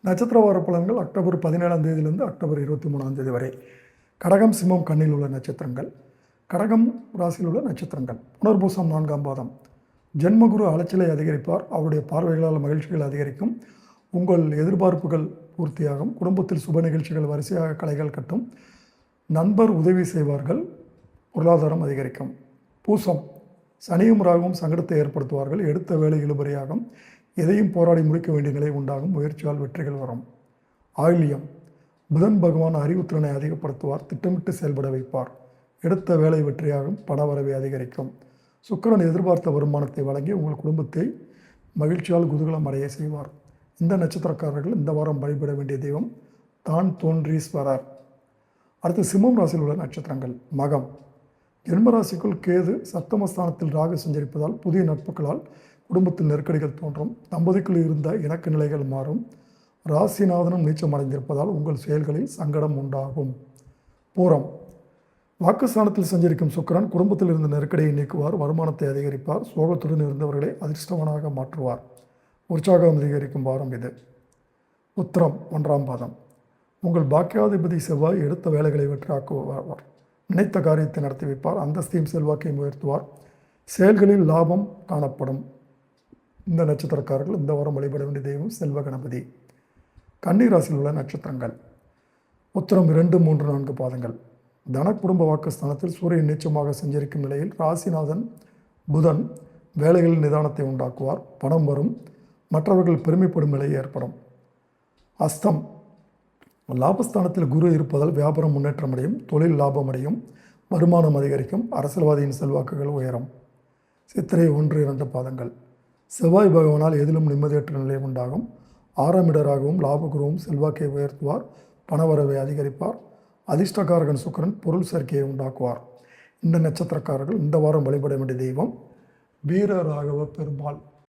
நட்சத்திர வார பலன்கள் அக்டோபர் 17ஆம் தேதியிலிருந்து அக்டோபர் 23ஆம் தேதி வரை. கடகம், சிம்மம் கண்ணில் உள்ள நட்சத்திரங்கள். கடகம் ராசியில் உள்ள நட்சத்திரங்கள்: புனர்பூசம் 4ஆம் பாதம். ஜென்மகுரு அலைச்சலை அதிகரிப்பார். அவருடைய பார்வைகளால் மகிழ்ச்சிகள் அதிகரிக்கும். உங்கள் எதிர்பார்ப்புகள் பூர்த்தியாகும். குடும்பத்தில் சுப நிகழ்ச்சிகள் வரிசையாக கலைகள் கட்டும். நண்பர் உதவி செய்வார்கள். பொருளாதாரம் அதிகரிக்கும். பூசம் சனியும் ராகுவும் சங்கடத்தை ஏற்படுத்துவார்கள். எடுத்த வேலை இழுபறியாகும். எதையும் போராடி முடிக்க வேண்டிய நிலை உண்டாகும். முயற்சியால் வெற்றிகள் வரும். ஆயில்யம் புதன் பகவான் அறிவுத்திறனை அதிகப்படுத்துவார். திட்டமிட்டு செயல்பட வைப்பார். எடுத்த வேலை வெற்றியாகும். பணவரவை அதிகரிக்கும். சுக்கிரன் எதிர்பார்த்த வருமானத்தை வழங்கி உங்கள் குடும்பத்தை மகிழ்ச்சியால் குதூகலம் அடைய செய்வார். இந்த நட்சத்திரக்காரர்கள் இந்த வாரம் வழிபட வேண்டிய தெய்வம் தான் தோன்றீஸ்வரர். அடுத்து சிம்மம் ராசியில் உள்ள நட்சத்திரங்கள். மகம் ஜென்மராசிக்குள் கேது சப்தமஸ்தானத்தில் ராகு சஞ்சரிப்பதால் புதிய நட்புகளால் குடும்பத்தில் நெருக்கடிகள் தோன்றும். தம்பதிக்குள் இருந்த இணக்க நிலைகள் மாறும். ராசிநாதனும் நீச்சம் அடைந்திருப்பதால் உங்கள் செயல்களில் சங்கடம் உண்டாகும். பூரம் வாக்குஸ்தானத்தில் சஞ்சரிக்கும் சுக்கிரன் குடும்பத்தில் இருந்த நெருக்கடியை நீக்குவார். வருமானத்தை அதிகரிப்பார். சோகத்துடன் இருந்தவர்களை அதிர்ஷ்டவனாக மாற்றுவார். உற்சாகம் அதிகரிக்கும் வாரம் இது. உத்திரம் 1ஆம் பாதம். உங்கள் பாக்கியாதிபதி செவ்வாய் எடுத்த வேலைகளை வெற்றியாக்குவார். நினைத்த காரியத்தை நடத்தி வைப்பார். அந்தஸ்தையும் செல்வாக்கையும் உயர்த்துவார். செயல்களில் லாபம் காணப்படும். இந்த நட்சத்திரக்காரர்கள் இந்த வாரம் வழிபட வேண்டிய தெய்வம் செல்வ கணபதி. கன்னி ராசியில் உள்ள நட்சத்திரங்கள். உத்திரம் 2, 3, 4 பாதங்கள். தன குடும்ப வாக்குஸ்தானத்தில் சூரியன் நீச்சமாக சஞ்சரிக்கும் நிலையில் ராசிநாதன் புதன் வேலைகளில் நிதானத்தை உண்டாக்குவார். பணம் வரும். மற்றவர்கள் பெருமைப்படும் நிலை ஏற்படும். அஸ்தம் லாபஸ்தானத்தில் குரு இருப்பதால் வியாபாரம் முன்னேற்றம் அடையும். தொழில் லாபம் அடையும். வருமானம் அதிகரிக்கும். அரசியல்வாதியின் செல்வாக்குகள் உயரும். சித்திரை 1, 2 பாதங்கள். செவ்வாய் பகவானால் எதிலும் நிம்மதியற்ற நிலை உண்டாகும். 6ஆம் இடராகவும் லாபகுருவும் செல்வாக்கை உயர்த்துவார். பணவரவை அதிகரிப்பார். அதிர்ஷ்டக்காரகன் சுக்கிரன் பொருள் சேர்க்கையை உண்டாக்குவார். இந்த நட்சத்திரக்காரர்கள் இந்த வாரம் வழிபட வேண்டிய தெய்வம் வீர ராகவ பெருமாள்.